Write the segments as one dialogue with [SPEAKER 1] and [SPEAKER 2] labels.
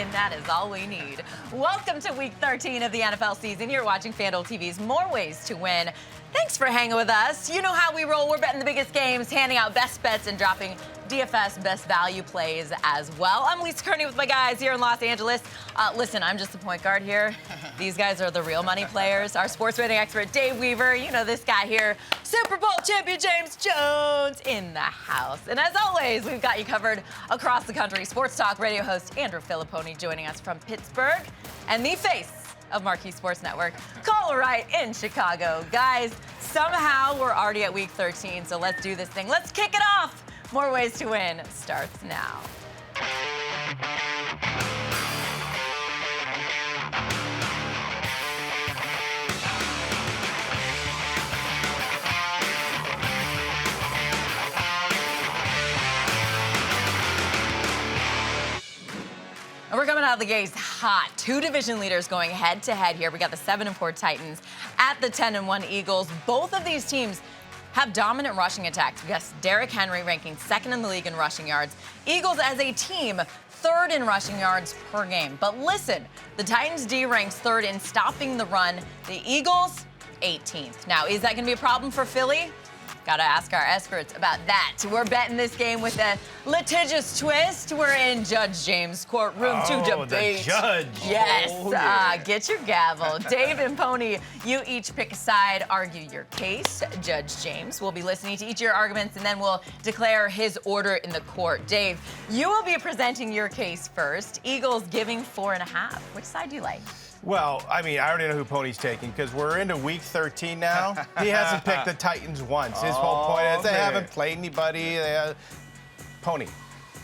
[SPEAKER 1] and that is all we need. Welcome to Week 13 of the NFL season. You're watching FanDuel TV's More Ways to Win. Thanks for hanging with us. You know how we roll. We're betting the biggest games, handing out best bets, and dropping DFS best value plays as well. I'm Lisa Kerney with my guys here in Los Angeles. Listen, I'm just the point guard here. These guys are the real money players. Our sports betting expert, Dave Weaver. You know this guy here. Super Bowl champion James Jones in the house. And as always, we've got you covered across the country. Sports Talk radio host Andrew Filipponi joining us from Pittsburgh. And the face of Marquee Sports Network, Cole Wright in Chicago. Guys, somehow we're already at Week 13, so let's do this thing. Let's kick it off. More Ways to Win starts now. And we're coming out of the gates hot. Two division leaders going head-to-head here. We got the 7-4 Titans at the 10-1 Eagles. Both of these teams have dominant rushing attacks. Yes, Derrick Henry ranking second in the league in rushing yards. Eagles as a team, third in rushing yards per game. But listen, the Titans D ranks third in stopping the run. The Eagles, 18th. Now, is that going to be a problem for Philly? Got to ask our experts about that. We're betting this game with a litigious twist. We're in Judge James' courtroom to debate.
[SPEAKER 2] The judge.
[SPEAKER 1] Yes.
[SPEAKER 2] Oh, yeah.
[SPEAKER 1] Get your gavel. Dave and Pony, you each pick a side, argue your case. Judge James will be listening to each of your arguments, and then we'll declare his order in the court. Dave, you will be presenting your case first. Eagles giving 4.5. Which side do you like?
[SPEAKER 2] Well, I mean, I already know who Pony's taking because we're into Week 13 now. He hasn't picked the Titans once. His whole point is they haven't played anybody. Pony,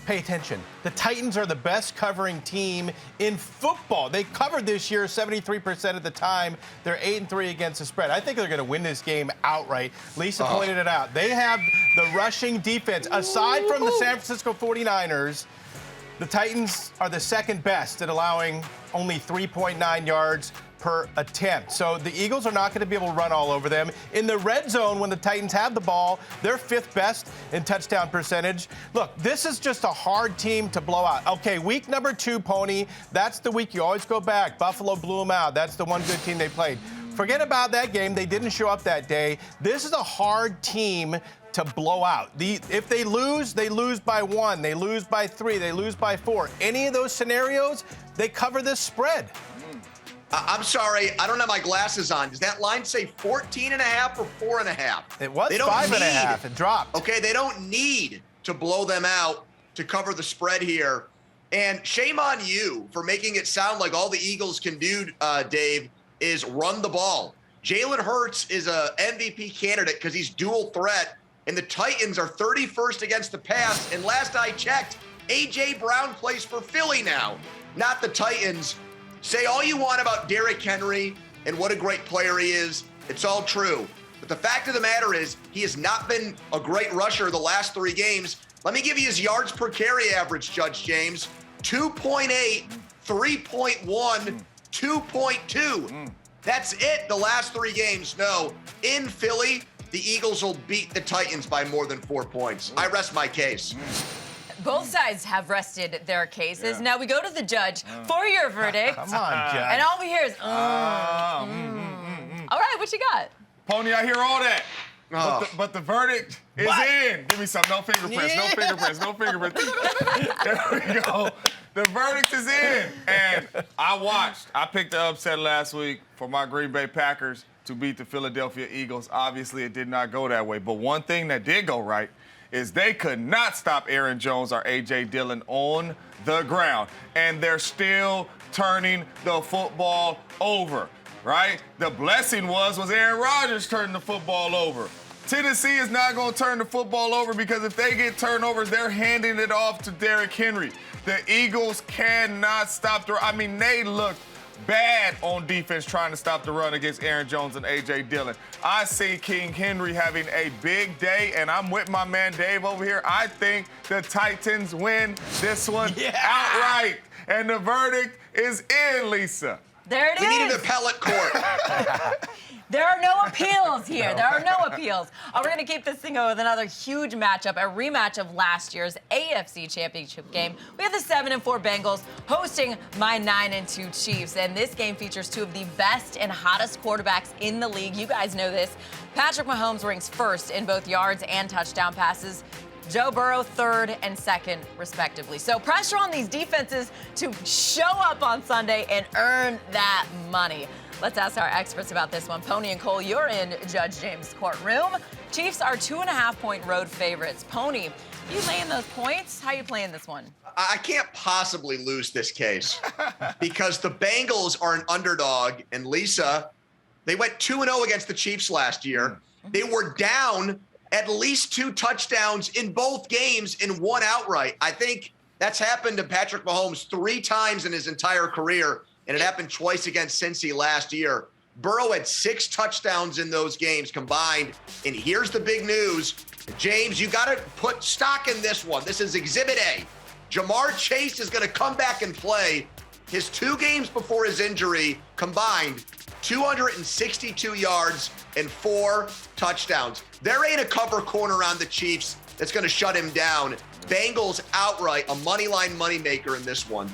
[SPEAKER 2] pay attention. The Titans are the best covering team in football. They covered this year 73% of the time. They're 8-3 against the spread. I think they're going to win this game outright. Lisa pointed it out. They have the rushing defense. Aside from the San Francisco 49ers, the Titans are the second best at allowing only 3.9 yards per attempt. So the Eagles are not going to be able to run all over them. In the red zone, when the Titans have the ball, they're fifth best in touchdown percentage. Look, this is just a hard team to blow out. Okay, week number 2, Pony, that's the week you always go back. Buffalo blew them out. That's the one good team they played. Forget about that game. They didn't show up that day. This is a hard team to blow out. If they lose by 1. They lose by 3. They lose by 4. Any of those scenarios, they cover this spread.
[SPEAKER 3] I'm sorry, I don't have my glasses on. Does that line say 14.5 or 4.5?
[SPEAKER 2] It was 5.5. It dropped.
[SPEAKER 3] Okay, they don't need to blow them out to cover the spread here. And shame on you for making it sound like all the Eagles can do, Dave, is run the ball. Jalen Hurts is a MVP candidate because he's dual threat. And the Titans are 31st against the pass. And last I checked, A.J. Brown plays for Philly now, not the Titans. Say all you want about Derrick Henry and what a great player he is. It's all true. But the fact of the matter is he has not been a great rusher the last 3 games. Let me give you his yards per carry average, Judge James. 2.8, 3.1, 2.2. That's it the last 3 games. No, in Philly, the Eagles will beat the Titans by more than 4 points. I rest my case.
[SPEAKER 1] Both sides have rested their cases. Yeah. Now we go to the judge for your verdict.
[SPEAKER 2] Come on, Judge.
[SPEAKER 1] And all we hear is, All right, what you got?
[SPEAKER 4] Pony, I hear all that. But the verdict is in. Give me some. No fingerprints. Yeah. No fingerprints. No fingerprints. There we go. The verdict is in. And I picked the upset last week for my Green Bay Packers to beat the Philadelphia Eagles. Obviously, it did not go that way. But one thing that did go right is they could not stop Aaron Jones or A.J. Dillon on the ground. And they're still turning the football over, right? The blessing was Aaron Rodgers turning the football over. Tennessee is not going to turn the football over because if they get turnovers, they're handing it off to Derrick Henry. The Eagles cannot stop they looked bad on defense trying to stop the run against Aaron Jones and A.J. Dillon. I see King Henry having a big day, and I'm with my man Dave over here. I think the Titans win this one outright. And the verdict is in, Lisa.
[SPEAKER 1] There it is.
[SPEAKER 3] We need an appellate court.
[SPEAKER 1] There are no appeals here. There are no appeals. We're going to keep this thing going with another huge matchup, a rematch of last year's AFC Championship game. We have the 7-4 Bengals hosting my 9-2 Chiefs, and this game features two of the best and hottest quarterbacks in the league. You guys know this. Patrick Mahomes ranks first in both yards and touchdown passes. Joe Burrow third and second, respectively. So pressure on these defenses to show up on Sunday and earn that money. Let's ask our experts about this one. Pony and Cole, you're in Judge James' courtroom. Chiefs are 2.5-point road favorites. Pony, you laying those points? How you playing this one?
[SPEAKER 3] I can't possibly lose this case because the Bengals are an underdog, and Lisa, they went 2-0 against the Chiefs last year. They were down at least 2 touchdowns in both games and won outright. I think that's happened to Patrick Mahomes 3 times in his entire career, and it happened twice against Cincy last year. Burrow had 6 touchdowns in those games combined, and here's the big news. James, you got to put stock in this one. This is Exhibit A. Jamar Chase is going to come back and play. His 2 games before his injury combined 262 yards and 4 touchdowns. There ain't a cover corner on the Chiefs that's going to shut him down. Bengals outright, a moneyline moneymaker in this one.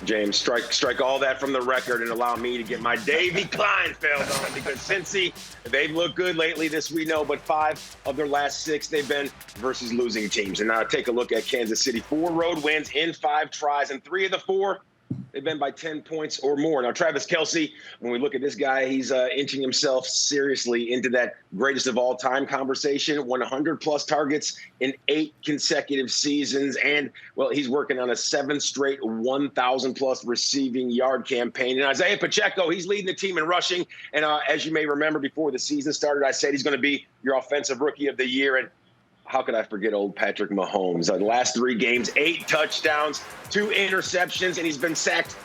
[SPEAKER 5] James, strike all that from the record and allow me to get my Davy Kleinfeld on, because Cincy, they've looked good lately, this we know, but 5 of their last 6 they've been versus losing teams. And now take a look at Kansas City. 4 road wins in 5 tries, and 3 of the 4 they've been by 10 points or more. Now, Travis Kelce, when we look at this guy, he's inching himself seriously into that greatest of all time conversation. 100-plus targets in 8 consecutive seasons. And, well, he's working on a 7th straight 1,000-plus receiving yard campaign. And Isaiah Pacheco, he's leading the team in rushing. And as you may remember, before the season started, I said he's going to be your offensive rookie of the year. And how could I forget old Patrick Mahomes? The last 3 games, 8 touchdowns, 2 interceptions, and he's been sacked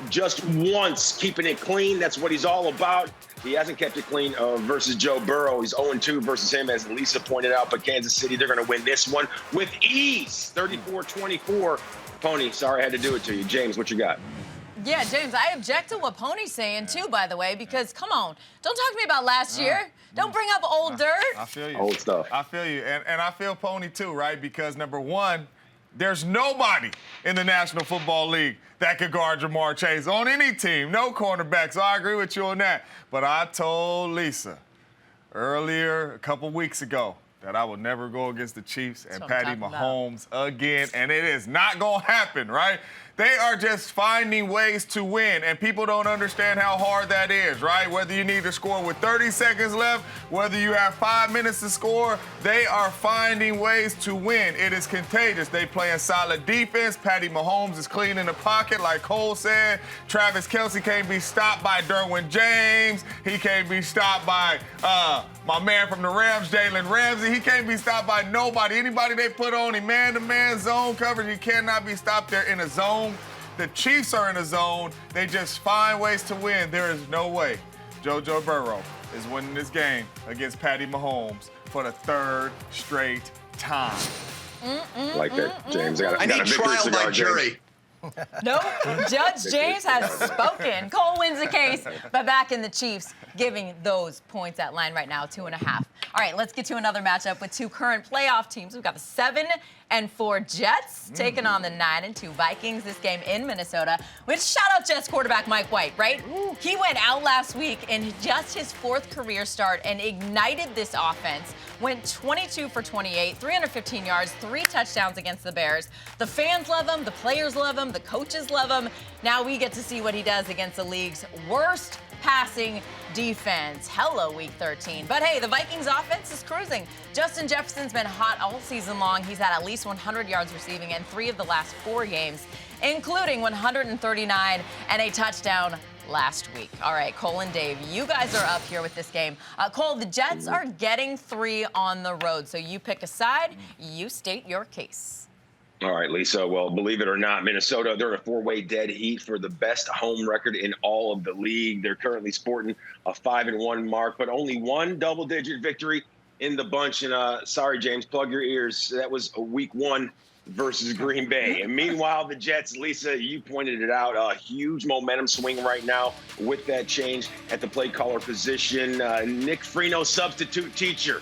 [SPEAKER 5] just once, keeping it clean. That's what he's all about. He hasn't kept it clean versus Joe Burrow. He's 0-2 versus him, as Lisa pointed out. But Kansas City, they're going to win this one with ease, 34-24. Pony, sorry I had to do it to you. James, what you got?
[SPEAKER 1] Yeah, James, I object to what Pony's saying, too, by the way, because, come on, don't talk to me about last year. Don't bring up old dirt.
[SPEAKER 4] I feel you.
[SPEAKER 5] Old stuff.
[SPEAKER 4] I feel you. And I feel Pony, too, right? Because, number one, there's nobody in the National Football League that could guard Jamar Chase on any team. No cornerback, so I agree with you on that. But I told Lisa earlier, a couple weeks ago, that I would never go against the Chiefs and Patty Mahomes again, and it is not going to happen, right? They are just finding ways to win, and people don't understand how hard that is, right? Whether you need to score with 30 seconds left, whether you have 5 minutes to score, they are finding ways to win. It is contagious. They playing solid defense. Patty Mahomes is clean in the pocket, like Cole said. Travis Kelce can't be stopped by Derwin James. He can't be stopped by my man from the Rams, Jalen Ramsey. He can't be stopped by nobody. Anybody they put on him, man-to-man zone coverage, he cannot be stopped there in a zone. The Chiefs are in a zone. They just find ways to win. There is no way Joe Burrow is winning this game against Patty Mahomes for the 3rd straight time.
[SPEAKER 5] Like that, James.
[SPEAKER 3] I need trial by jury.
[SPEAKER 1] Nope. Judge James has spoken. Cole wins the case by backing the Chiefs, giving those points at line right now, 2.5. All right, let's get to another matchup with 2 current playoff teams. We've got the 7-4 Jets taking on the 9-2 Vikings. This game in Minnesota. Which shout out Jets quarterback Mike White, right? He went out last week in just his 4th career start and ignited this offense. Went 22 for 28, 315 yards, 3 touchdowns against the Bears. The fans love him, the players love him, the coaches love him. Now we get to see what he does against the league's worst passing defense. Hello, Week 13. But hey, the Vikings offense is cruising. Justin Jefferson's been hot all season long. He's had at least 100 yards receiving in 3 of the last 4 games, including 139 and a touchdown last week. All right, Cole and Dave, you guys are up here with this game. Cole, the Jets are getting 3 on the road, so you pick a side, you state your case.
[SPEAKER 5] All right, Lisa. Well, believe it or not, Minnesota, they're in a 4-way dead heat for the best home record in all of the league. They're currently sporting a 5-1 mark, but only 1 double-digit victory in the bunch. And sorry, James, plug your ears. That was a Week 1 versus Green Bay. And meanwhile, the Jets, Lisa, you pointed it out, a huge momentum swing right now with that change at the play caller position. Nick Freno, substitute teacher.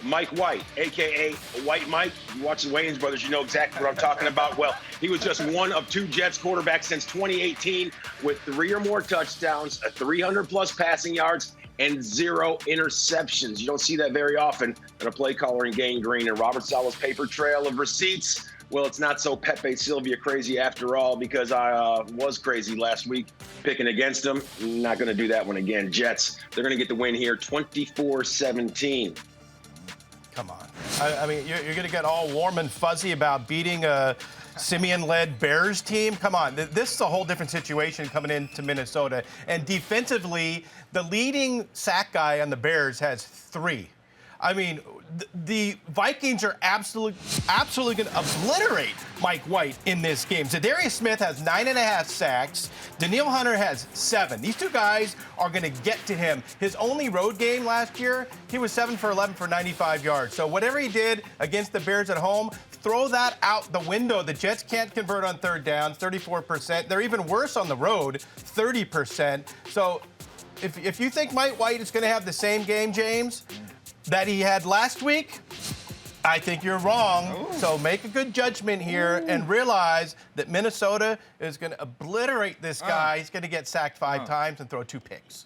[SPEAKER 5] Mike White, a.k.a. White Mike. You watch the Wayans brothers, you know exactly what I'm talking about. Well, he was just one of 2 Jets quarterbacks since 2018 with 3 or more touchdowns, 300-plus passing yards, and 0 interceptions. You don't see that very often in a play caller in Gang Green. And Robert Sala's paper trail of receipts, well, it's not so Pepe Sylvia crazy after all, because I was crazy last week picking against them. Not going to do that one again. Jets, they're going to get the win here 24-17.
[SPEAKER 2] Come on. I mean, you're going to get all warm and fuzzy about beating a Simeon-led Bears team? Come on. This is a whole different situation coming into Minnesota. And defensively, the leading sack guy on the Bears has 3. I mean, the Vikings are absolutely going to obliterate Mike White in this game. Zadarius Smith has 9.5 sacks. Danielle Hunter has 7. These 2 guys are going to get to him. His only road game last year, he was 7 for 11 for 95 yards. So whatever he did against the Bears at home, throw that out the window. The Jets can't convert on 3rd down, 34%. They're even worse on the road, 30%. So if you think Mike White is going to have the same game, James, that he had last week, I think you're wrong. Ooh. So make a good judgment here and realize that Minnesota is going to obliterate this guy. He's going to get sacked 5 times and throw 2 picks.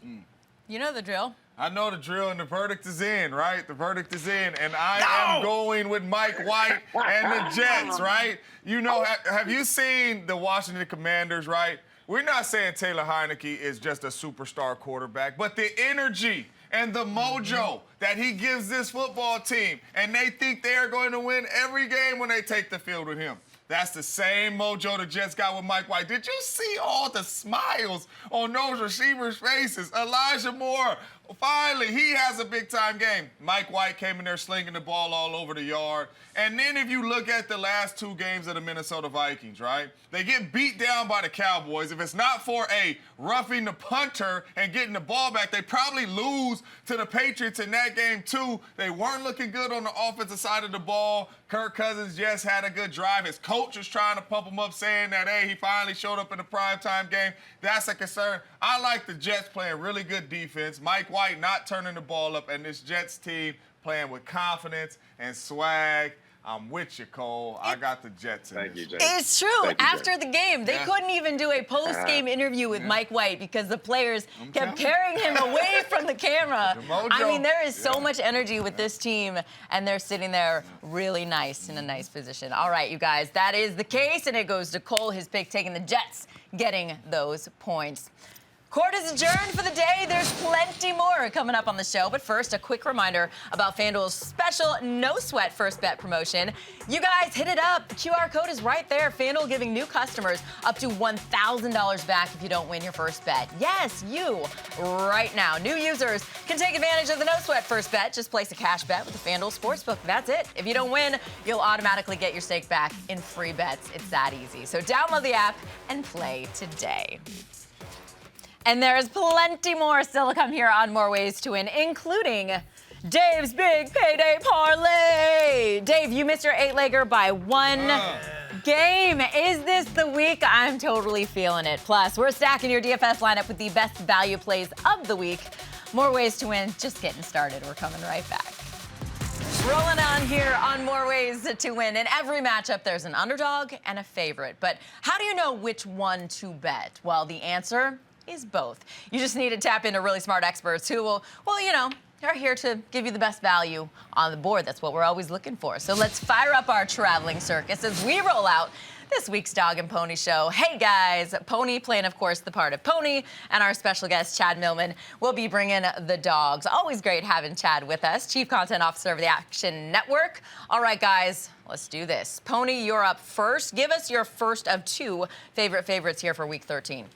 [SPEAKER 1] You know the drill.
[SPEAKER 4] I know the drill, and the verdict is in, right? The verdict is in, and I am going with Mike White and the Jets, right? You know, have you seen the Washington Commanders, right? We're not saying Taylor Heineke is just a superstar quarterback, but the energy and the mojo that he gives this football team, and they think they are going to win every game when they take the field with him. That's the same mojo the Jets got with Mike White. Did you see all the smiles on those receivers' faces? Elijah Moore, finally, he has a big-time game. Mike White came in there slinging the ball all over the yard. And then if you look at the last 2 games of the Minnesota Vikings, right, they get beat down by the Cowboys. If it's not for a roughing the punter and getting the ball back, they probably lose to the Patriots in that game, too. They weren't looking good on the offensive side of the ball. Kirk Cousins just had a good drive. His coach was trying to pump him up, saying that, hey, he finally showed up in the primetime game. That's a concern. I like the Jets playing really good defense. Mike White not turning the ball up, and this Jets team playing with confidence and swag. I'm with you, Cole. I got the Jets in
[SPEAKER 5] Thank
[SPEAKER 4] this.
[SPEAKER 5] you, James.
[SPEAKER 1] It's true.
[SPEAKER 5] Thank you,
[SPEAKER 1] After the game, they couldn't even do a post-game interview with Mike White because the players kept carrying him away from the camera. I mean, there is so much energy with this team, and they're sitting there really nice in a nice position. All right, you guys, that is the case, and it goes to Cole, his pick, taking the Jets, getting those points. Court is adjourned for the day. There's plenty more coming up on the show. But first, a quick reminder about FanDuel's special no-sweat first bet promotion. You guys hit it up. The QR code is right there. FanDuel giving new customers up to $1,000 back if you don't win your first bet. Yes, you, right now. New users can take advantage of the no-sweat first bet. Just place a cash bet with the FanDuel Sportsbook. That's it. If you don't win, you'll automatically get your stake back in free bets. It's that easy. So download the app and play today. And there's plenty more still to come here on More Ways to Win, including Dave's Big Payday Parlay. Dave, you missed your 8-legger by 1 game. Is this the week? I'm totally feeling it. Plus, we're stacking your DFS lineup with the best value plays of the week. More Ways to Win, just getting started. We're coming right back. Rolling on here on More Ways to Win. In every matchup, there's an underdog and a favorite. But how do you know which one to bet? Well, the answer is both. You just need to tap into really smart experts who will, well, you know, they're here to give you the best value on the board. That's what we're always looking for. So let's fire up our traveling circus as we roll out this week's Dog and Pony Show. Hey guys, Pony playing, of course, the part of Pony, and our special guest, Chad Millman, will be bringing the dogs. Always great having Chad with us, Chief Content Officer of the Action Network. All right, guys, let's do this. Pony, you're up first. Give us your first of 2 favorites here for Week 13.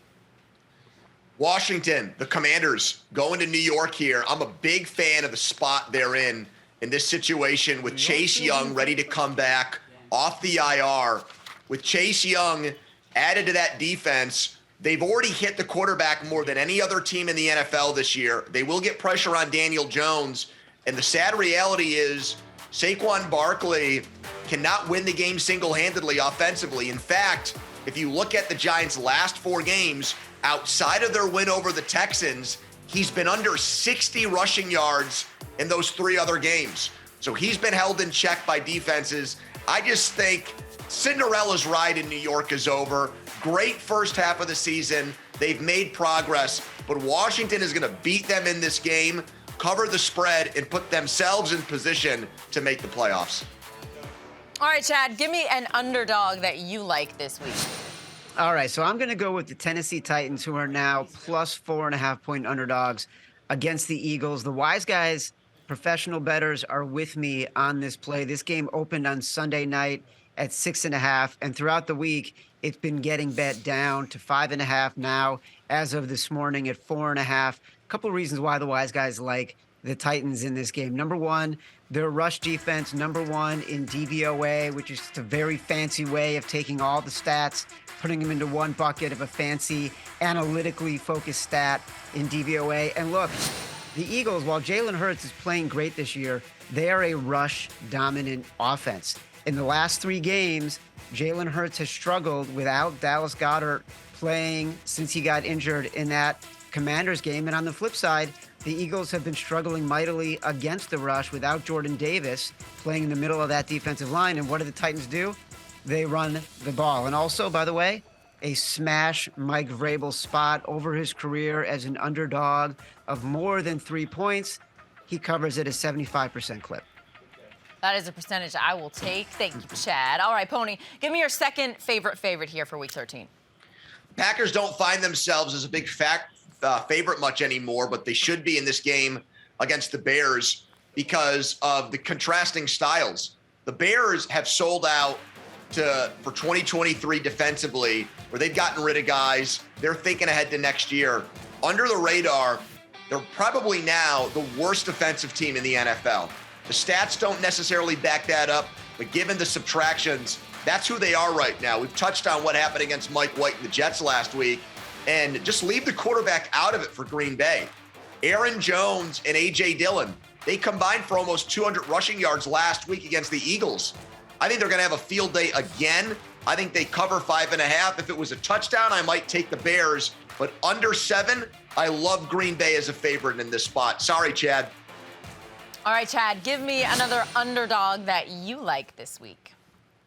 [SPEAKER 3] Washington, the Commanders, going to New York here. I'm a big fan of the spot they're in this situation with Chase Young ready to come back off the IR. With Chase Young added to that defense, they've already hit the quarterback more than any other team in the NFL this year. They will get pressure on Daniel Jones. And the sad reality is Saquon Barkley cannot win the game single-handedly offensively. In fact, if you look at the Giants' last 4 games, outside of their win over the Texans, he's been under 60 rushing yards in those 3 other games. So he's been held in check by defenses. I just think Cinderella's ride in New York is over. Great first half of the season. They've made progress, but Washington is going to beat them in this game, cover the spread, and put themselves in position to make the playoffs.
[SPEAKER 1] All right, Chad, give me an underdog that you like this week.
[SPEAKER 6] All right, so I'm going to go with the Tennessee Titans, who are now plus 4.5-point underdogs against the Eagles. The wise guys, professional bettors, are with me on this play. This game opened on Sunday night at 6.5, and throughout the week, it's been getting bet down to 5.5 now, as of this morning at 4.5. A couple of reasons why the wise guys like the Titans in this game. Number one, their rush defense, number 1 in DVOA, which is just a very fancy way of taking all the stats, putting them into one bucket of a fancy, analytically focused stat in DVOA. And look, the Eagles, while Jalen Hurts is playing great this year, they are a rush-dominant offense. In the last 3 games, Jalen Hurts has struggled without Dallas Goedert playing since he got injured in that Commanders game. And on the flip side, the Eagles have been struggling mightily against the rush without Jordan Davis playing in the middle of that defensive line. And what do the Titans do? They run the ball. And also, by the way, a smash Mike Vrabel spot over his career as an underdog of more than 3 points. He covers it at 75% clip.
[SPEAKER 1] That is a percentage I will take. Thank you, Chad. All right, Pony, give me your second favorite here for Week 13.
[SPEAKER 3] Packers don't find themselves as a big favorite much anymore, but they should be in this game against the Bears because of the contrasting styles. The Bears have sold out for 2023 defensively, where they've gotten rid of guys. They're thinking ahead to next year. Under the radar, they're probably now the worst defensive team in the NFL. The stats don't necessarily back that up, but given the subtractions, that's who they are right now. We've touched on what happened against Mike White and the Jets last week, and just leave the quarterback out of it for Green Bay. Aaron Jones and A.J. Dillon, they combined for almost 200 rushing yards last week against the Eagles. I think they're going to have a field day again. I think they cover 5.5. If it was a touchdown, I might take the Bears, but under 7, I love Green Bay as a favorite in this spot. Sorry, Chad.
[SPEAKER 1] All right, Chad, give me another underdog that you like this week.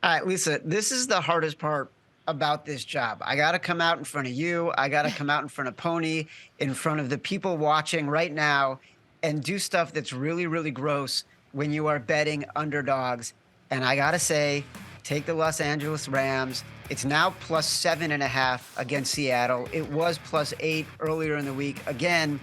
[SPEAKER 6] All right, Lisa, this is the hardest part about this job. I got to come out in front of you. I got to come out in front of Pony, in front of the people watching right now, and do stuff that's really, really gross when you are betting underdogs. And I got to say, take the Los Angeles Rams. It's now plus 7.5 against Seattle. It was plus 8 earlier in the week. Again,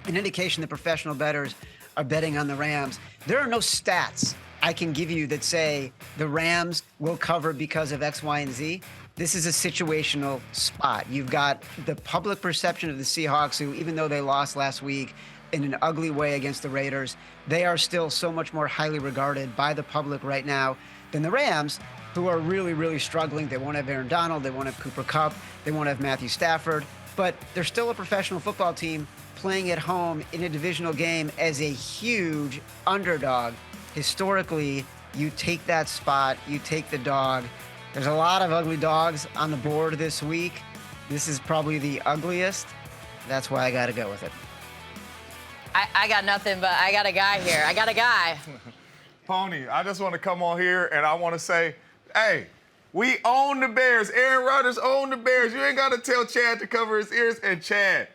[SPEAKER 6] an indication that professional bettors are betting on the Rams. There are no stats I can give you that say the Rams will cover because of X, Y, and Z. This is a situational spot. You've got the public perception of the Seahawks, who, even though they lost last week in an ugly way against the Raiders, they are still so much more highly regarded by the public right now than the Rams, who are really, really struggling. They won't have Aaron Donald. They won't have Cooper Kupp. They won't have Matthew Stafford. But they're still a professional football team playing at home in a divisional game as a huge underdog. Historically, you take that spot, you take the dog. There's a lot of ugly dogs on the board this week. This is probably the ugliest. That's why I got to go with it.
[SPEAKER 1] I got nothing, but I got a guy here. I got a guy.
[SPEAKER 4] Pony, I just want to come on here and I want to say, hey, we own the Bears. Aaron Rodgers own the Bears. You ain't got to tell Chad to cover his ears. And Chad,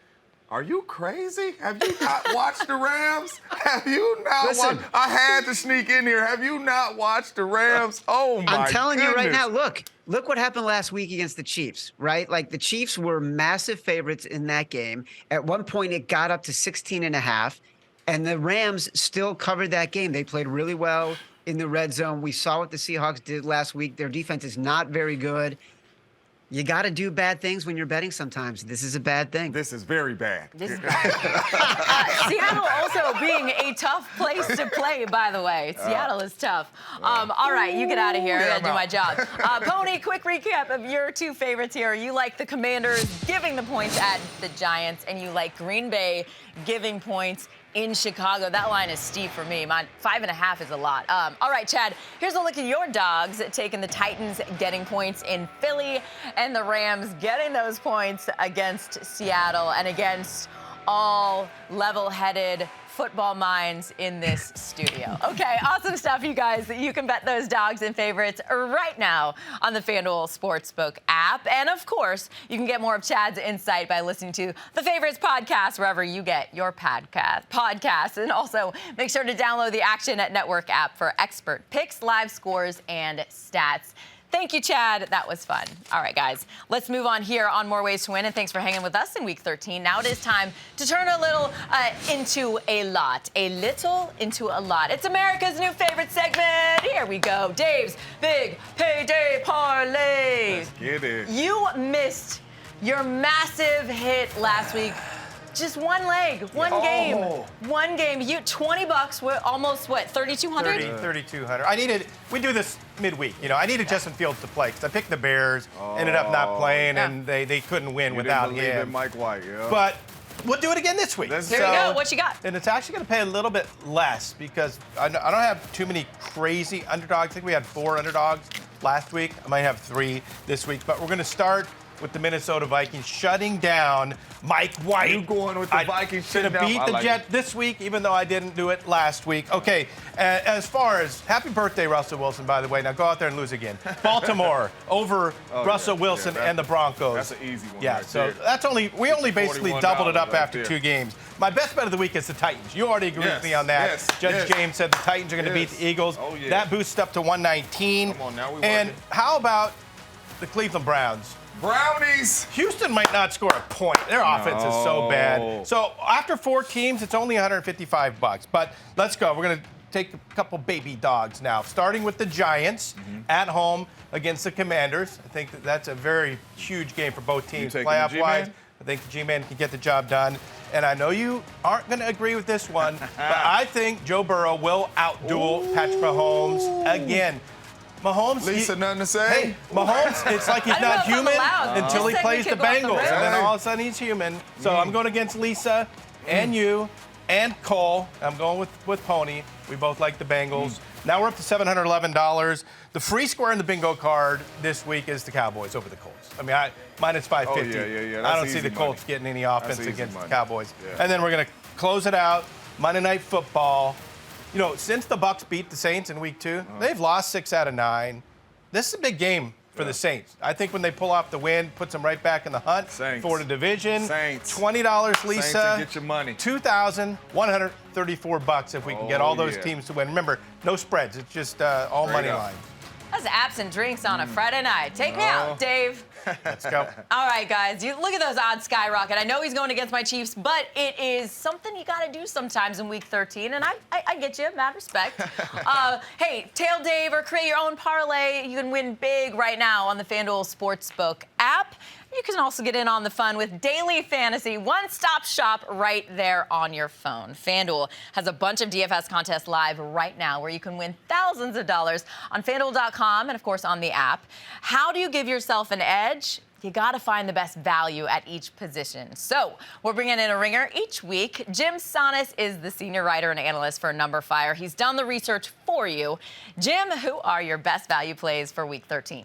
[SPEAKER 4] are you crazy? Have you not watched the Rams? Have you not watched? I had to sneak in here. Have you not watched the Rams? Oh, my
[SPEAKER 6] I'm telling
[SPEAKER 4] goodness.
[SPEAKER 6] you right now, look what happened last week against the Chiefs, right? Like, the Chiefs were massive favorites in that game. At one point, it got up to 16.5, and the Rams still covered that game. They played really well in the red zone. We saw what the Seahawks did last week. Their defense is not very good. You got to do bad things when you're betting sometimes. This is a bad thing.
[SPEAKER 4] This is very bad.
[SPEAKER 1] This is bad. Seattle also being a tough place to play, by the way. Seattle is tough. All right, you get out of here. I got to do my job. Pony, quick recap of your 2 favorites here. You like the Commanders giving the points at the Giants, and you like Green Bay giving points in Chicago. That line is steep for me. My 5.5 is a lot. All right, Chad, here's a look at your dogs taking the Titans getting points in Philly and the Rams getting those points against Seattle and against all level-headed football minds in this studio. Okay, awesome stuff, you guys. You can bet those dogs and favorites right now on the FanDuel Sportsbook app. And of course, you can get more of Chad's insight by listening to the Favorites podcast wherever you get your podcasts. And also, make sure to download the Action Network app for expert picks, live scores, and stats. Thank you, Chad. That was fun. All right, guys, let's move on here on More Ways to Win. And thanks for hanging with us in Week 13. Now it is time to turn a little into a lot. A little into a lot. It's America's new favorite segment. Here we go. Dave's Big Payday Parlay.
[SPEAKER 4] Let's get it.
[SPEAKER 1] You missed your massive hit last week. Just one leg, one game. You $20, almost what, 3,200?
[SPEAKER 2] 3,200. We do this midweek. I needed Justin Fields to play because I picked the Bears, ended up not playing, and they couldn't win without
[SPEAKER 4] didn't believe
[SPEAKER 2] him.
[SPEAKER 4] in Mike White, yeah.
[SPEAKER 2] But we'll do it again this week.
[SPEAKER 1] Here we go. What you got?
[SPEAKER 2] And it's actually going to pay a little bit less because I don't have too many crazy underdogs. I think we had 4 underdogs last week. I might have 3 this week. But we're going to start with the Minnesota Vikings shutting down Mike White.
[SPEAKER 4] You going with the Vikings shutting down?
[SPEAKER 2] Beat the Jets this week, even though I didn't do it last week. Okay, as far as happy birthday, Russell Wilson, by the way. Now go out there and lose again. Baltimore over Russell Wilson and the Broncos.
[SPEAKER 4] That's an easy one.
[SPEAKER 2] Yeah,
[SPEAKER 4] right
[SPEAKER 2] so
[SPEAKER 4] there.
[SPEAKER 2] we only basically doubled it up
[SPEAKER 4] right
[SPEAKER 2] after
[SPEAKER 4] there.
[SPEAKER 2] 2 games. My best bet of the week is the Titans. You already agreed with me on that.
[SPEAKER 4] Yes,
[SPEAKER 2] Judge James said the Titans are going to beat the Eagles.
[SPEAKER 4] Oh, yeah.
[SPEAKER 2] That boosts up to 119.
[SPEAKER 4] Come on, now we
[SPEAKER 2] and
[SPEAKER 4] working.
[SPEAKER 2] how about the Cleveland Browns?
[SPEAKER 4] Brownies.
[SPEAKER 2] Houston might not score a point. Their offense is so bad. So after 4 teams, it's only $155. But let's go. We're going to take a couple baby dogs now, starting with the Giants at home against the Commanders. I think that's a very huge game for both teams. Playoff-wise, I think the G-Man can get the job done. And I know you aren't going to agree with this one, but I think Joe Burrow will outduel Patrick Mahomes again. Mahomes,
[SPEAKER 4] Lisa, nothing to say?
[SPEAKER 2] Hey, Mahomes, it's like he's not human until he plays the Bengals. And then all of a sudden he's human. So I'm going against Lisa and you and Cole. I'm going with Pony. We both like the Bengals. Now we're up to $711. The free square in the bingo card this week is the Cowboys over the Colts. I mean, minus 550.
[SPEAKER 4] Yeah.
[SPEAKER 2] I don't see the Colts getting any offense against the Cowboys. Yeah. And then we're going to close it out. Monday Night Football. Since the Bucs beat the Saints in week 2, they've lost 6 out of 9. This is a big game for the Saints. I think when they pull off the win, puts them right back in the hunt for the division.
[SPEAKER 4] Saints.
[SPEAKER 2] $20, Lisa.
[SPEAKER 4] Saints and get your money.
[SPEAKER 2] $2,134 if we can get all those teams to win. Remember, no spreads. It's just all money lines.
[SPEAKER 1] That's absent drinks on a Friday night. Take me out, Dave.
[SPEAKER 2] Let's go.
[SPEAKER 1] All right, guys. Look at those odds skyrocket. I know he's going against my Chiefs, but it is something you got to do sometimes in Week 13, and I get you. Mad respect. Hey, tail Dave or create your own parlay. You can win big right now on the FanDuel Sportsbook app. You can also get in on the fun with daily fantasy, one-stop shop right there on your phone. FanDuel has a bunch of DFS contests live right now where you can win thousands of dollars on FanDuel.com and, of course, on the app. How do you give yourself an edge? You got to find the best value at each position. So we're bringing in a ringer each week. Jim Sonis is the senior writer and analyst for Number Fire. He's done the research for you. Jim, who are your best value plays for Week 13?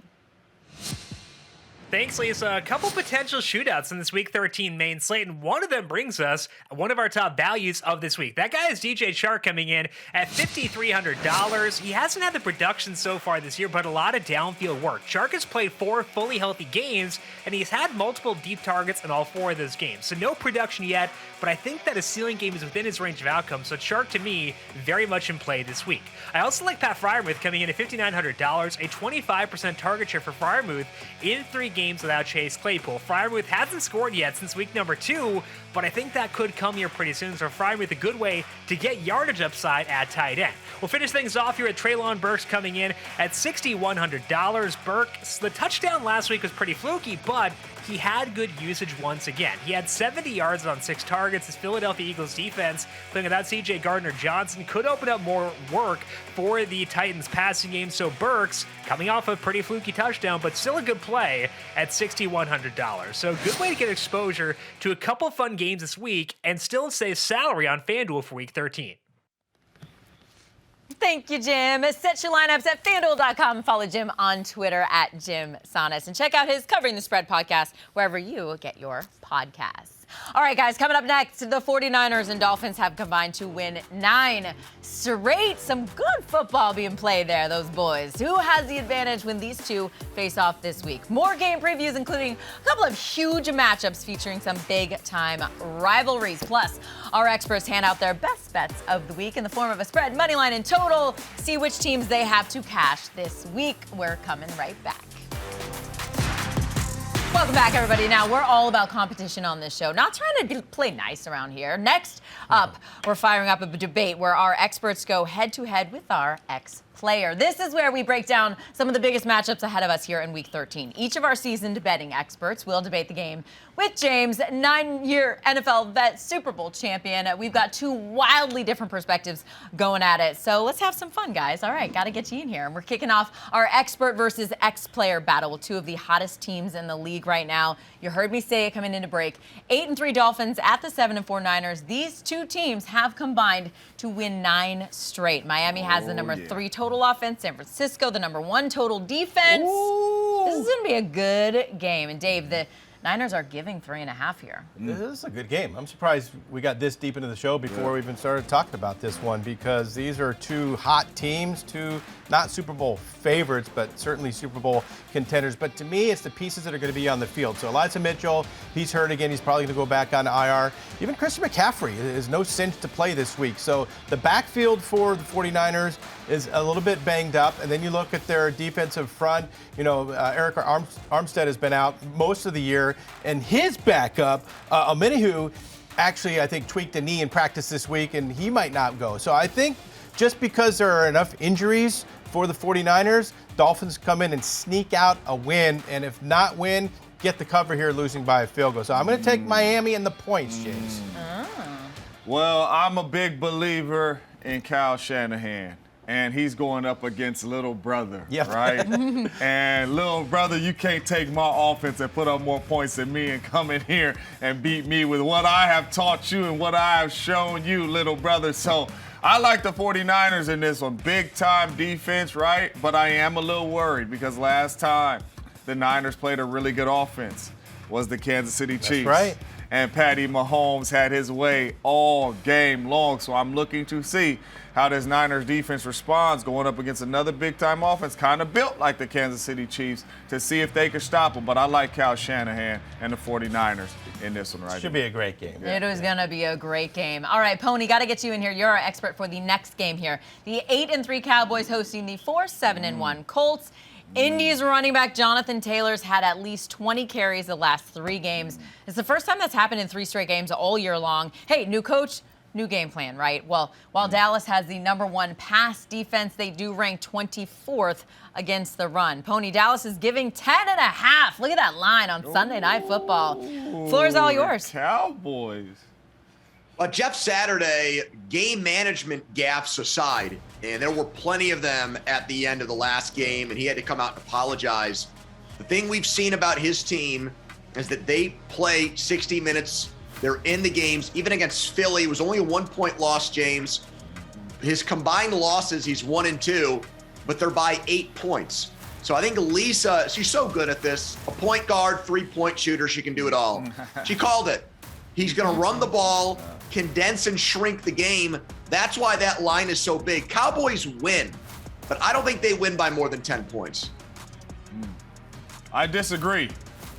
[SPEAKER 7] Thanks, Lisa. A couple potential shootouts in this Week 13 main slate, and one of them brings us one of our top values of this week. That guy is DJ Chark coming in at $5,300. He hasn't had the production so far this year, but a lot of downfield work. Chark has played 4 fully healthy games, and he's had multiple deep targets in all 4 of those games. So no production yet, but I think that a ceiling game is within his range of outcomes. So Chark, to me, very much in play this week. I also like Pat Freiermuth coming in at $5,900, a 25% target share for Freiermuth in 3 games without Chase Claypool. Freiermuth hasn't scored yet since week number 2, but I think that could come here pretty soon. So Freiermuth, a good way to get yardage upside at tight end. We'll finish things off here at Treylon Burks coming in at $6,100. Burks, the touchdown last week was pretty fluky, but he had good usage once again. He had 70 yards on 6 targets. His Philadelphia Eagles defense, playing without C.J. Gardner-Johnson, could open up more work for the Titans passing game. So Burks, coming off a pretty fluky touchdown, but still a good play at $6,100. So good way to get exposure to a couple fun games this week and still save salary on FanDuel for Week 13.
[SPEAKER 1] Thank you, Jim. Set your lineups at FanDuel.com. Follow Jim on Twitter at JimSonis. And check out his Covering the Spread podcast wherever you get your podcasts. All right, guys, coming up next, the 49ers and Dolphins have combined to win 9 straight. Some good football being played there, those boys. Who has the advantage when these two face off this week? More game previews, including a couple of huge matchups featuring some big-time rivalries. Plus, our experts hand out their best bets of the week in the form of a spread, money line, and total. See which teams they have to cash this week. We're coming right back. Welcome back, everybody. Now, we're all about competition on this show, not trying to play nice around here. Next up, we're firing up a debate where our experts go head-to-head with our ex-player. This is where we break down some of the biggest matchups ahead of us here in Week 13. Each of our seasoned betting experts will debate the game with James, 9-year NFL vet, Super Bowl champion. We've got 2 wildly different perspectives going at it. So let's have some fun, guys. All right, got to get you in here. And we're kicking off our expert versus ex-player battle with 2 of the hottest teams in the league right now. You heard me say it coming into break. 8-3 Dolphins at the 7-4 Niners. These 2 teams have combined to win 9 straight. Miami has the number 3 total offense. San Francisco, the number 1 total defense. Ooh. This is going to be a good game. And Dave, the Niners are giving 3.5 here.
[SPEAKER 2] This is a good game. I'm surprised we got this deep into the show before we even started talking about this one, because these are 2 hot teams, 2 not Super Bowl favorites, but certainly Super Bowl contenders. But to me, it's the pieces that are going to be on the field. So Elijah Mitchell, he's hurt again. He's probably going to go back on IR. Even Christian McCaffrey is no cinch to play this week. So the backfield for the 49ers is a little bit banged up. And then you look at their defensive front. You know, Eric Armstead has been out most of the year. And his backup, Omenihu, actually, I think, tweaked a knee in practice this week, and he might not go. So I think just because there are enough injuries for the 49ers, Dolphins come in and sneak out a win, and if not win, get the cover here, losing by a field goal. So I'm going to take Miami and the points, James.
[SPEAKER 4] Well, I'm a big believer in Kyle Shanahan. And he's going up against little brother, right? And little brother, you can't take my offense and put up more points than me and come in here and beat me with what I have taught you and what I have shown you, little brother. So I like the 49ers in this one. Big-time defense, right? But I am a little worried because last time the Niners played a really good offense was the Kansas City Chiefs.
[SPEAKER 2] That's right.
[SPEAKER 4] And Patty Mahomes had his way all game long. So I'm looking to see how this Niners defense responds going up against another big-time offense, kind of built like the Kansas City Chiefs, to see if they can stop them. But I like Kyle Shanahan and the 49ers in this one right
[SPEAKER 2] Should be a great game.
[SPEAKER 1] It is going to be a great game. All right, Pony, got to get you in here. You're our expert for the next game here. The 8-3 Cowboys hosting the 4-7-1 Colts. Indy's running back Jonathan Taylor's had at least 20 carries the last 3 games. It's the first time that's happened in 3 straight games all year long. Hey, new coach, new game plan, right? Well, while Dallas has the number 1 pass defense, they do rank 24th against the run. Pony, Dallas is giving 10.5. Look at that line on Sunday Night Football. Floor is all yours.
[SPEAKER 4] Cowboys.
[SPEAKER 3] Jeff Saturday, game management gaffes aside, and there were plenty of them at the end of the last game, and he had to come out and apologize. The thing we've seen about his team is that they play 60 minutes. They're in the games. Even against Philly, it was only a 1-point loss, James. His combined losses, he's 1-2, but they're by 8 points. So I think Lisa, she's so good at this. A point guard, 3-point shooter, she can do it all. She called it. He's going to run the ball, condense and shrink the game. That's why that line is so big. Cowboys win, but I don't think they win by more than 10 points.
[SPEAKER 4] I disagree.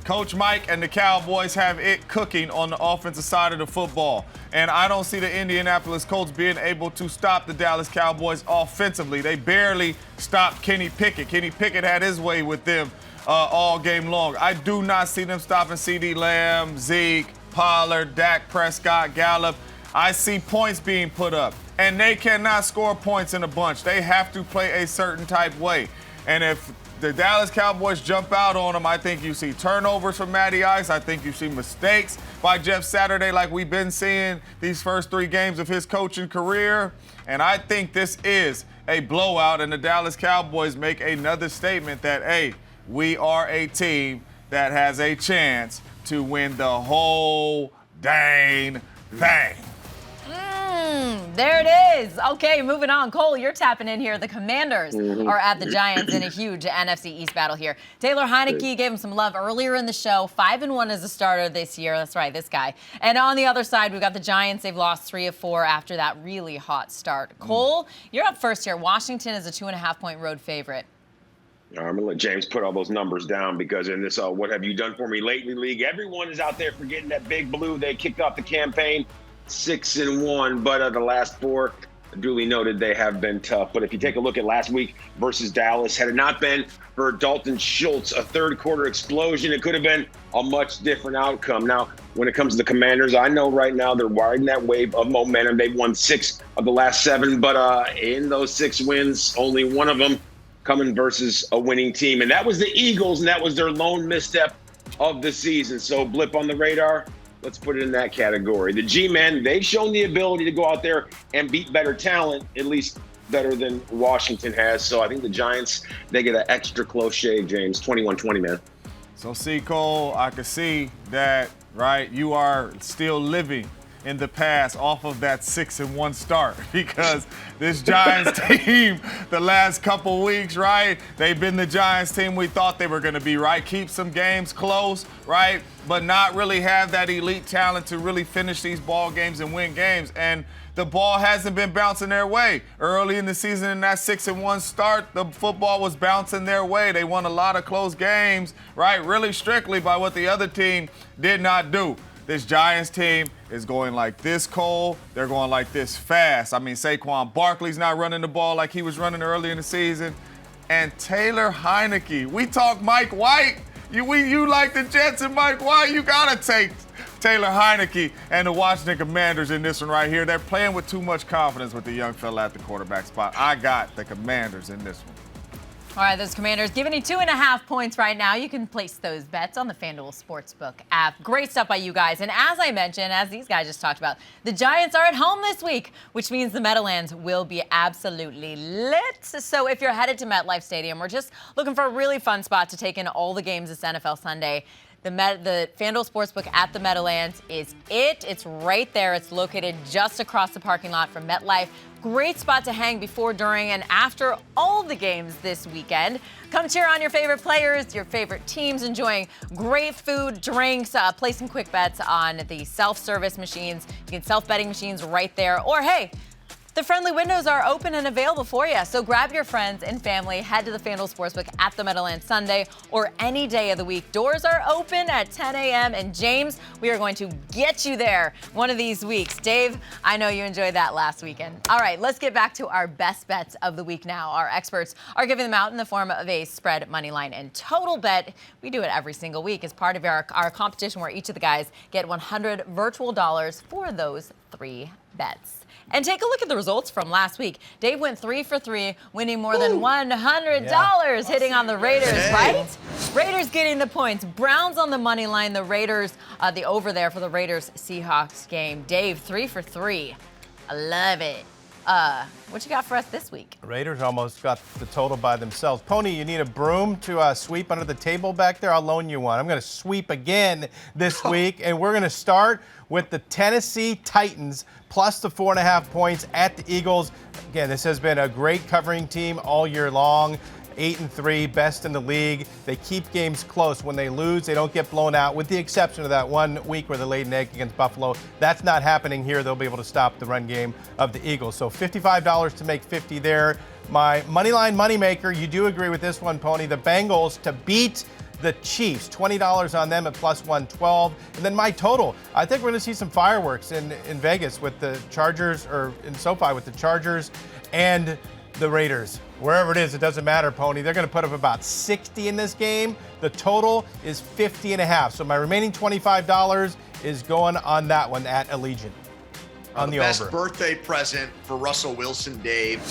[SPEAKER 4] Coach Mike and the Cowboys have it cooking on the offensive side of the football. And I don't see the Indianapolis Colts being able to stop the Dallas Cowboys offensively. They barely stopped Kenny Pickett. Kenny Pickett had his way with them all game long. I do not see them stopping CeeDee Lamb, Zeke, Pollard, Dak Prescott, Gallup. I see points being put up, and they cannot score points in a bunch. They have to play a certain type way. And if the Dallas Cowboys jump out on them, I think you see turnovers from Matty Ice. I think you see mistakes by Jeff Saturday like we've been seeing these first 3 games of his coaching career. And I think this is a blowout, and the Dallas Cowboys make another statement that, hey, we are a team that has a chance to win the whole dang thing.
[SPEAKER 1] There it is. Okay, moving on. Cole, you're tapping in here. The Commanders are at the Giants in a huge NFC East battle here. Taylor Heineke gave him some love earlier in the show. 5-1 as a starter this year. That's right, this guy. And on the other side, we've got the Giants. They've lost 3 of 4 after that really hot start. Cole, you're up first here. Washington is a 2.5-point road favorite.
[SPEAKER 5] I'm going to let James put all those numbers down because in this what have you done for me lately league, everyone is out there forgetting that Big Blue. They kicked off the campaign 6-1, but the last 4, duly noted, they have been tough. But if you take a look at last week versus Dallas, had it not been for Dalton Schultz, a third-quarter explosion, it could have been a much different outcome. Now, when it comes to the Commanders, I know right now they're riding that wave of momentum. They've won 6 of the last 7, but in those 6 wins, only one of them coming versus a winning team. And that was the Eagles, and that was their lone misstep of the season. So blip on the radar. Let's put it in that category. The G-Men, they've shown the ability to go out there and beat better talent, at least better than Washington has. So I think the Giants, they get an extra close shave, James. 21-20, man.
[SPEAKER 4] So, see, Cole, I can see that, right, you are still living in the past off of that 6-1 start because this Giants team the last couple weeks, right, they've been the Giants team we thought they were going to be, right? Keep some games close, right, but not really have that elite talent to really finish these ball games and win games. And the ball hasn't been bouncing their way. Early in the season in that 6-1 start, the football was bouncing their way. They won a lot of close games, right, really strictly by what the other team did not do. This Giants team is going like this, Cole. They're going like this fast. I mean, Saquon Barkley's not running the ball like he was running early in the season. And Taylor Heineke. We talk Mike White. You like the Jets and Mike White. You got to take Taylor Heineke and the Washington Commanders in this one right here. They're playing with too much confidence with the young fella at the quarterback spot. I got the Commanders in this one.
[SPEAKER 1] All right, those Commanders giving you 2.5 points right now. You can place those bets on the FanDuel Sportsbook app. Great stuff by you guys. And as I mentioned, as these guys just talked about, the Giants are at home this week, which means the Meadowlands will be absolutely lit. So if you're headed to MetLife Stadium or just looking for a really fun spot to take in all the games this NFL Sunday, the FanDuel Sportsbook at the Meadowlands is it. It's right there. It's located just across the parking lot from MetLife. Great spot to hang before, during, and after all the games this weekend. Come cheer on your favorite players, your favorite teams, enjoying great food, drinks, placing quick bets on the self-service machines. You can self-betting machines right there. Or, hey, the friendly windows are open and available for you. So grab your friends and family, head to the FanDuel Sportsbook at the Meadowlands Sunday or any day of the week. Doors are open at 10 a.m. And James, we are going to get you there one of these weeks. Dave, I know you enjoyed that last weekend. All right, let's get back to our best bets of the week now. Our experts are giving them out in the form of a spread, money line, and total bet. We do it every single week as part of our competition where each of the guys get $100 virtual dollars for those 3 bets. And take a look at the results from last week. Dave went 3 for 3, winning more than $100, hitting on the Raiders, right? Raiders getting the points. Browns on the money line. The Raiders, the over there for the Raiders-Seahawks game. Dave, 3 for 3. I love it. What you got for us this week?
[SPEAKER 2] Raiders almost got the total by themselves. Pony, you need a broom to sweep under the table back there? I'll loan you one. I'm going to sweep again this week, and we're going to start with the Tennessee Titans plus the 4.5 points at the Eagles. Again, this has been a great covering team all year long. 8-3, best in the league. They keep games close. When they lose, they don't get blown out, with the exception of that 1 week where they laid an egg against Buffalo. That's not happening here. They'll be able to stop the run game of the Eagles. So $55 to make 50 there. My moneyline moneymaker, you do agree with this one, Pony. The Bengals to beat the Chiefs, $20 on them at plus 112. And then my total, I think we're going to see some fireworks in Vegas with the Chargers, or in SoFi with the Chargers and the Raiders. Wherever it is, it doesn't matter, Pony. They're going to put up about 60 in this game. The total is 50.5. So my remaining $25 is going on that one at Allegiant. On the
[SPEAKER 3] best
[SPEAKER 2] over.
[SPEAKER 3] Birthday present for Russell Wilson, Dave,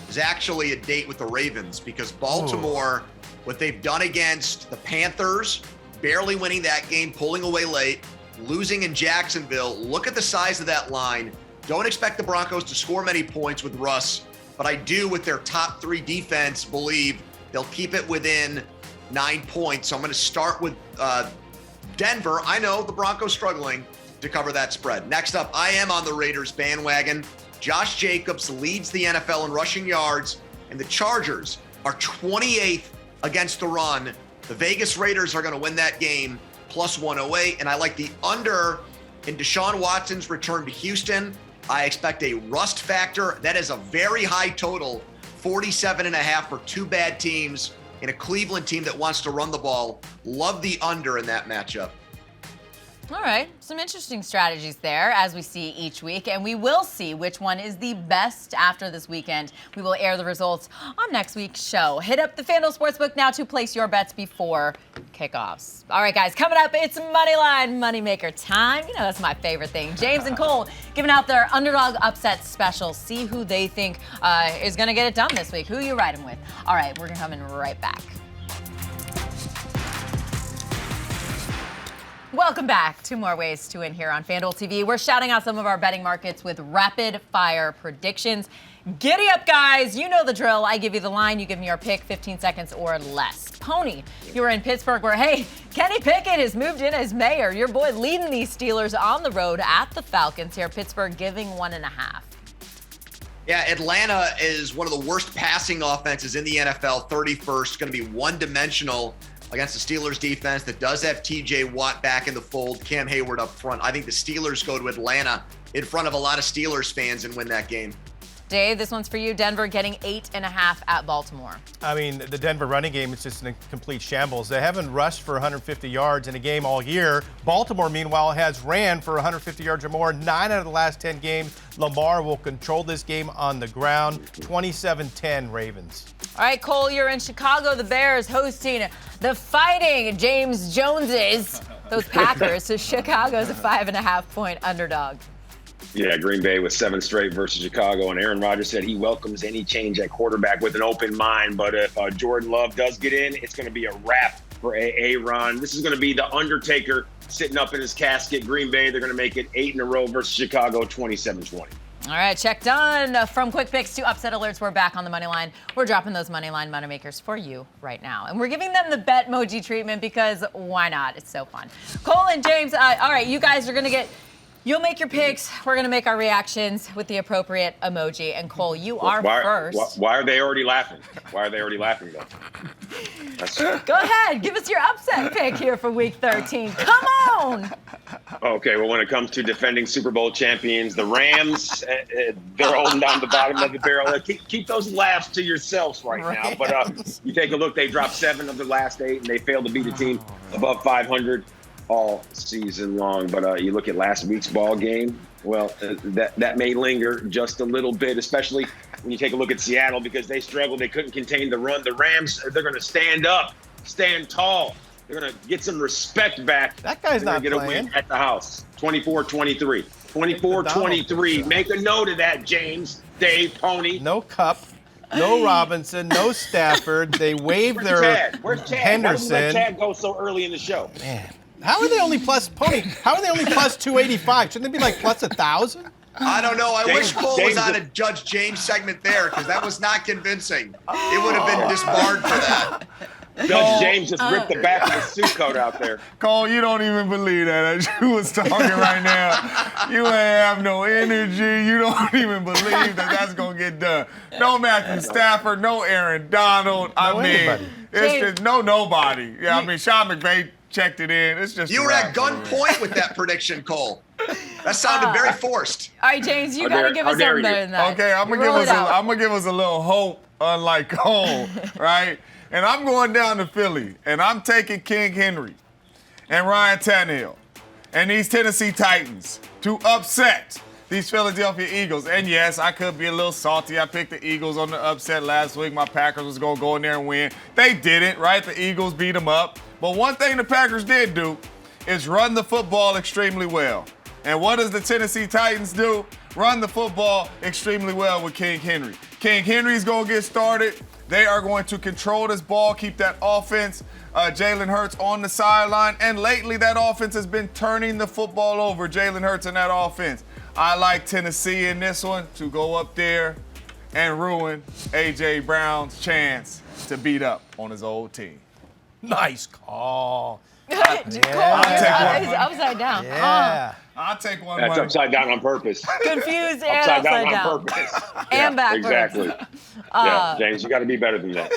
[SPEAKER 3] is actually a date with the Ravens, because Baltimore, what they've done against the Panthers, barely winning that game, pulling away late, losing in Jacksonville. Look at the size of that line. Don't expect the Broncos to score many points with Russ, but I do, with their top 3 defense, believe they'll keep it within 9 points. So I'm going to start with Denver. I know the Broncos struggling to cover that spread. Next up, I am on the Raiders bandwagon. Josh Jacobs leads the NFL in rushing yards, and the Chargers are 28th against the run. The Vegas Raiders are going to win that game plus 108, and I like the under in Deshaun Watson's return to Houston. I expect a rust factor. That is a very high total, 47.5 for two bad teams in a Cleveland team that wants to run the ball. Love the under in that matchup.
[SPEAKER 1] All right, some interesting strategies there as we see each week, and we will see which one is the best after this weekend. We will air the results on next week's show. Hit up the FanDuel Sportsbook now to place your bets before kickoffs. All right, guys, coming up, it's Moneyline Moneymaker time. You know, that's my favorite thing. James and Cole giving out their underdog upset special. See who they think is going to get it done this week. Who are you riding with? All right, we're coming right back. Welcome back to More Ways to Win here on FanDuel TV. We're shouting out some of our betting markets with rapid fire predictions. Giddy up, guys. You know the drill. I give you the line. You give me your pick, 15 seconds or less. Pony, you were in Pittsburgh where, hey, Kenny Pickett has moved in as mayor. Your boy leading these Steelers on the road at the Falcons here. Pittsburgh giving 1.5.
[SPEAKER 3] Yeah, Atlanta is one of the worst passing offenses in the NFL, 31st. Going to be one-dimensional against the Steelers defense that does have TJ Watt back in the fold, Cam Hayward up front. I think the Steelers go to Atlanta in front of a lot of Steelers fans and win that game.
[SPEAKER 1] Dave, this one's for you. Denver getting 8.5 at Baltimore.
[SPEAKER 2] I mean, the Denver running game is just in a complete shambles. They haven't rushed for 150 yards in a game all year. Baltimore, meanwhile, has ran for 150 yards or more 9 out of the last 10 games. Lamar will control this game on the ground. 27-10 Ravens.
[SPEAKER 1] All right, Cole, you're in Chicago. The Bears hosting the Fighting James Joneses, those Packers. So Chicago's a 5.5-point underdog.
[SPEAKER 5] Yeah, Green Bay with 7 straight versus Chicago, and Aaron Rodgers said he welcomes any change at quarterback with an open mind. But if Jordan Love does get in, it's going to be a wrap for Aaron. This is going to be the Undertaker sitting up in his casket. Green Bay, they're going to make it 8 in a row versus Chicago, 27-20.
[SPEAKER 1] All right, check done. From quick picks to upset alerts, we're back on the money line. We're dropping those money line moneymakers for you right now. And we're giving them the BETMOJI treatment because why not? It's so fun. Cole and James, all right, you guys are going to get... You'll make your picks. We're going to make our reactions with the appropriate emoji. And Cole, you are first.
[SPEAKER 5] Why are they already laughing? Why are they already laughing, though?
[SPEAKER 1] Go ahead. Give us your upset pick here for Week 13. Come on.
[SPEAKER 5] Okay, well, when it comes to defending Super Bowl champions, the Rams, they're holding down the bottom of the barrel. Keep those laughs to yourselves right now. But you take a look, they dropped 7 of their last 8, and they failed to beat a team above 500. All season long. But you look at last week's ball game, well, that may linger just a little bit, especially when you take a look at Seattle because they struggled. They couldn't contain the run. The Rams, they're going to stand up, stand tall. They're going to get some respect back.
[SPEAKER 2] That guy's not
[SPEAKER 5] get
[SPEAKER 2] playing.
[SPEAKER 5] A win at the house. 24-23. 24-23. Make a note of that, James, Dave, Pony.
[SPEAKER 2] No Cup. No Robinson, no Stafford. They waived their
[SPEAKER 5] Chad? Where's Chad?
[SPEAKER 2] Henderson.
[SPEAKER 5] Why did we let Chad go so early in the show?
[SPEAKER 2] Man. How are they only plus, Pony? How are they only plus 285? Shouldn't they be like plus 1,000?
[SPEAKER 3] I don't know. I wish Cole was on a Judge James segment there because that was not convincing. It would have been disbarred for that.
[SPEAKER 5] Judge James just ripped the back of his suit coat out there.
[SPEAKER 4] Cole, you don't even believe that as you was talking right now. You ain't have no energy. You don't even believe that that's going to get done. No Matthew Stafford, no Aaron Donald.
[SPEAKER 2] Anybody.
[SPEAKER 4] It's just nobody. Yeah, I mean, Sean McVay checked it in. It's just
[SPEAKER 3] you were at gunpoint with that prediction, Cole. That sounded very forced.
[SPEAKER 1] All right, James, you got to give us something better than that.
[SPEAKER 4] Okay, I'm gonna give us a little hope, unlike Cole, right? And I'm going down to Philly, and I'm taking King Henry and Ryan Tannehill and these Tennessee Titans to upset these Philadelphia Eagles. And yes, I could be a little salty. I picked the Eagles on the upset last week. My Packers was going to go in there and win. They didn't, right? The Eagles beat them up. But one thing the Packers did do is run the football extremely well. And what does the Tennessee Titans do? Run the football extremely well with King Henry. King Henry's going to get started. They are going to control this ball, keep that offense, Jalen Hurts on the sideline. And lately, that offense has been turning the football over, Jalen Hurts and that offense. I like Tennessee in this one to go up there and ruin A.J. Brown's chance to beat up on his old team.
[SPEAKER 2] Nice call.
[SPEAKER 1] Cole,
[SPEAKER 4] I'll take one.
[SPEAKER 1] he's upside down.
[SPEAKER 2] Yeah.
[SPEAKER 4] I'll take one.
[SPEAKER 5] That's
[SPEAKER 4] money.
[SPEAKER 5] upside down on purpose.
[SPEAKER 1] Confused and
[SPEAKER 5] Upside down
[SPEAKER 1] upside
[SPEAKER 5] on
[SPEAKER 1] down.
[SPEAKER 5] purpose.
[SPEAKER 1] And backwards.
[SPEAKER 5] Exactly. Yeah, James, you got to be better than that.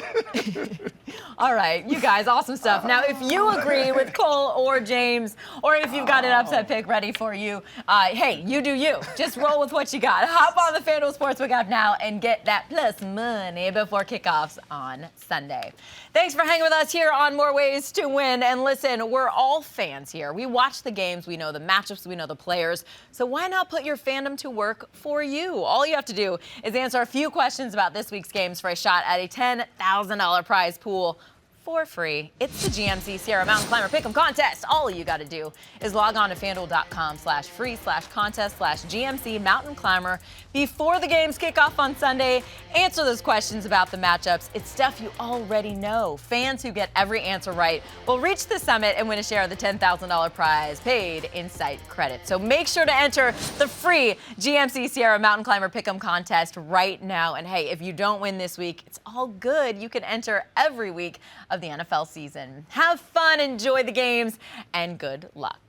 [SPEAKER 1] All right, you guys, awesome stuff. Now, if you agree with Cole or James, or if you've got an upset pick ready for you, hey, you do you. Just roll with what you got. Hop on the FanDuel Sportsbook app now and get that plus money before kickoffs on Sunday. Thanks for hanging with us here on More Ways to Win. And listen, we're all fans here. We watch the games, we know the matchups, we know the players. So why not put your fandom to work for you? All you have to do is answer a few questions about this week's games for a shot at a $10,000 prize pool for free. It's the GMC Sierra Mountain Climber Pick'em Contest. All you got to do is log on to FanDuel.com/free/contest/GMC Mountain Climber before the games kick off on Sunday. Answer those questions about the matchups. It's stuff you already know. Fans who get every answer right will reach the summit and win a share of the $10,000 prize paid in site credit. So make sure to enter the free GMC Sierra Mountain Climber Pick'em Contest right now. And hey, if you don't win this week, it's all good. You can enter every week of the NFL season. Have fun, enjoy the games, and good luck.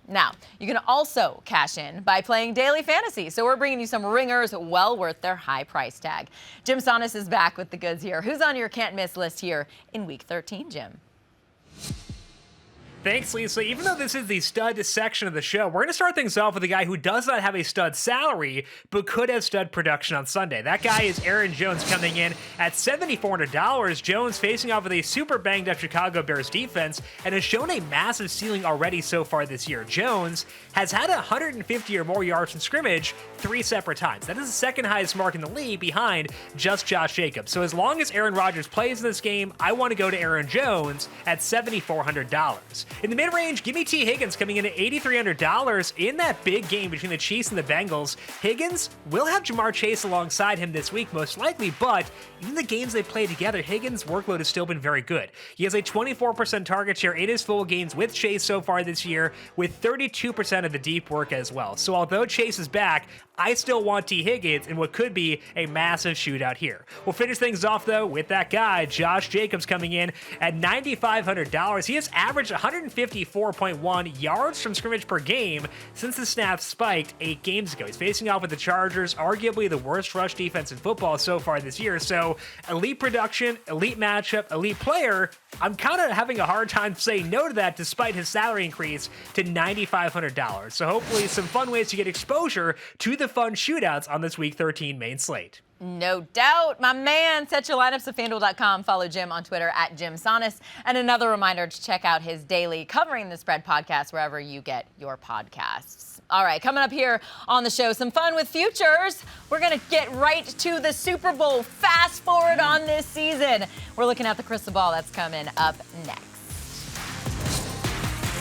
[SPEAKER 1] Now, you can also cash in by playing daily fantasy. So we're bringing you some ringers well worth their high price tag. Jim Sonis is back with the goods here. Who's on your can't miss list here in week 13, Jim?
[SPEAKER 7] Thanks, Lisa. Even though this is the stud section of the show, we're going to start things off with a guy who does not have a stud salary, but could have stud production on Sunday. That guy is Aaron Jones, coming in at $7,400. Jones facing off with a super banged up Chicago Bears defense and has shown a massive ceiling already so far this year. Jones has had 150 or more yards from scrimmage 3 separate times. That is the second highest mark in the league behind just Josh Jacobs. So as long as Aaron Rodgers plays in this game, I want to go to Aaron Jones at $7,400. In the mid-range, give me T. Higgins coming in at $8,300 in that big game between the Chiefs and the Bengals. Higgins will have Jamar Chase alongside him this week, most likely, but in the games they play together, Higgins' workload has still been very good. He has a 24% target share in his full games with Chase so far this year, with 32% of the deep work as well. So although Chase is back, I still want T. Higgins in what could be a massive shootout here. We'll finish things off, though, with that guy, Josh Jacobs, coming in at $9,500. He has averaged 154.1 yards from scrimmage per game since the snap spiked 8 games ago. He's facing off with the Chargers, arguably the worst rush defense in football so far this year. So elite production, elite matchup, elite player. I'm kind of having a hard time saying no to that despite his salary increase to $9,500. So hopefully some fun ways to get exposure to the fun shootouts on this Week 13 main slate.
[SPEAKER 1] No doubt, my man. Set your lineups at FanDuel.com. Follow Jim on Twitter at Jim Sonis. And another reminder to check out his daily Covering the Spread podcast wherever you get your podcasts. All right, coming up here on the show, some fun with futures. We're going to get right to the Super Bowl. Fast forward on this season. We're looking at the crystal ball that's coming up next.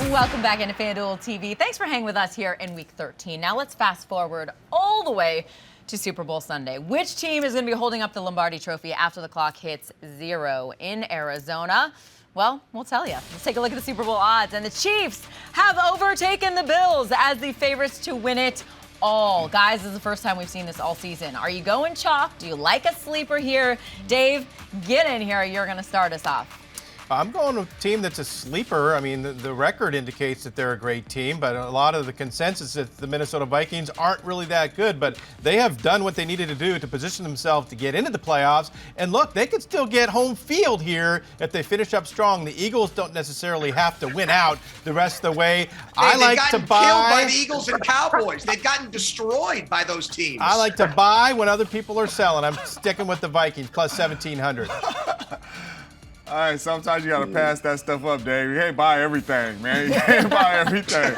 [SPEAKER 1] Welcome back into FanDuel TV. Thanks for hanging with us here in Week 13. Now let's fast forward all the way to Super Bowl Sunday. Which team is going to be holding up the Lombardi Trophy after the clock hits 0 in Arizona? Well, we'll tell you. Let's take a look at the Super Bowl odds. And the Chiefs have overtaken the Bills as the favorites to win it all. Guys, this is the first time we've seen this all season. Are you going chalk? Do you like a sleeper here? Dave, get in here. You're going to start us off.
[SPEAKER 2] I'm going with a team that's a sleeper. I mean, the record indicates that they're a great team, but a lot of the consensus is that the Minnesota Vikings aren't really that good, but they have done what they needed to do to position themselves to get into the playoffs. And look, they could still get home field here if they finish up strong. The Eagles don't necessarily have to win out the rest of the way.
[SPEAKER 3] They've gotten killed by the Eagles and Cowboys. They've gotten destroyed by those teams.
[SPEAKER 2] I like to buy when other people are selling. I'm sticking with the Vikings, plus 1,700.
[SPEAKER 4] All right, sometimes you got to pass that stuff up, Dave. You can't buy everything, man. You can't buy everything.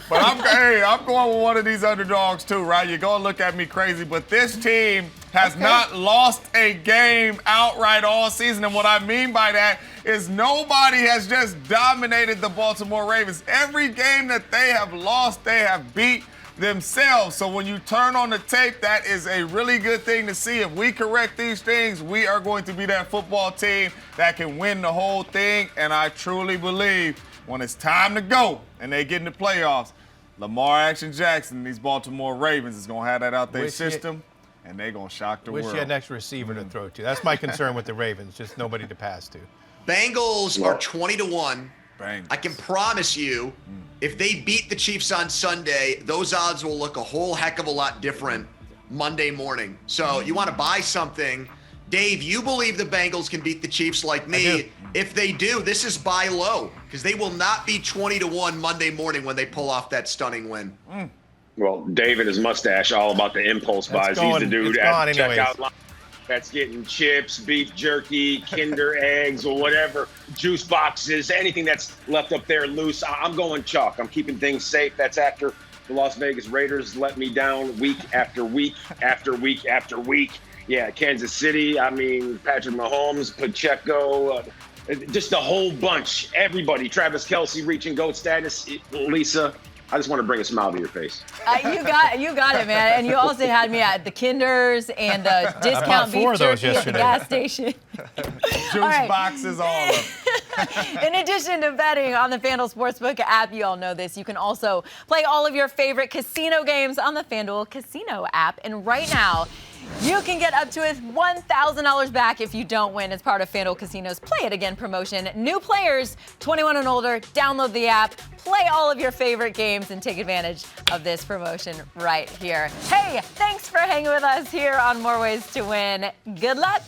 [SPEAKER 4] But I'm going with one of these underdogs too, right? You're going to look at me crazy, but this team has not lost a game outright all season. And what I mean by that is nobody has just dominated the Baltimore Ravens. Every game that they have lost, they have beat themselves. So when you turn on the tape, that is a really good thing to see. If we correct these things, we are going to be that football team that can win the whole thing. And I truly believe when it's time to go and they get in the playoffs, Lamar Action Jackson and these Baltimore Ravens is going to have that out their system, and they're going to shock the world.
[SPEAKER 2] Wish you had an extra receiver to throw to. That's my concern with the Ravens, just nobody to pass to.
[SPEAKER 3] Bengals
[SPEAKER 5] Well-
[SPEAKER 3] are 20-1.
[SPEAKER 4] Bengals.
[SPEAKER 3] I can promise you, if they beat the Chiefs on Sunday, those odds will look a whole heck of a lot different Monday morning. So you want to buy something. Dave, you believe the Bengals can beat the Chiefs like me. If they do, this is buy low because they will not be 20-1 Monday morning when they pull off that stunning win.
[SPEAKER 5] Well, Dave and his mustache, all about the impulse buys. He's the dude at the checkout line that's getting chips, beef jerky, Kinder eggs, or whatever, juice boxes, anything that's left up there loose. I'm going chalk. I'm keeping things safe. That's after the Las Vegas Raiders let me down week after week after week after week. Yeah, Kansas City, I mean, Patrick Mahomes, Pacheco, just a whole bunch. Everybody, Travis Kelce reaching GOAT status. Lisa, I just want to bring a smile to your face.
[SPEAKER 1] You got it, man. And you also had me at the Kinders and the discount beef jerky at the gas station.
[SPEAKER 4] Juice boxes, all of them.
[SPEAKER 1] In addition to betting on the FanDuel Sportsbook app, you all know this, you can also play all of your favorite casino games on the FanDuel Casino app. And right now, you can get up to $1,000 back if you don't win as part of FanDuel Casino's Play It Again promotion. New players, 21 and older, download the app, play all of your favorite games, and take advantage of this promotion right here. Hey, thanks for hanging with us here on More Ways to Win. Good luck.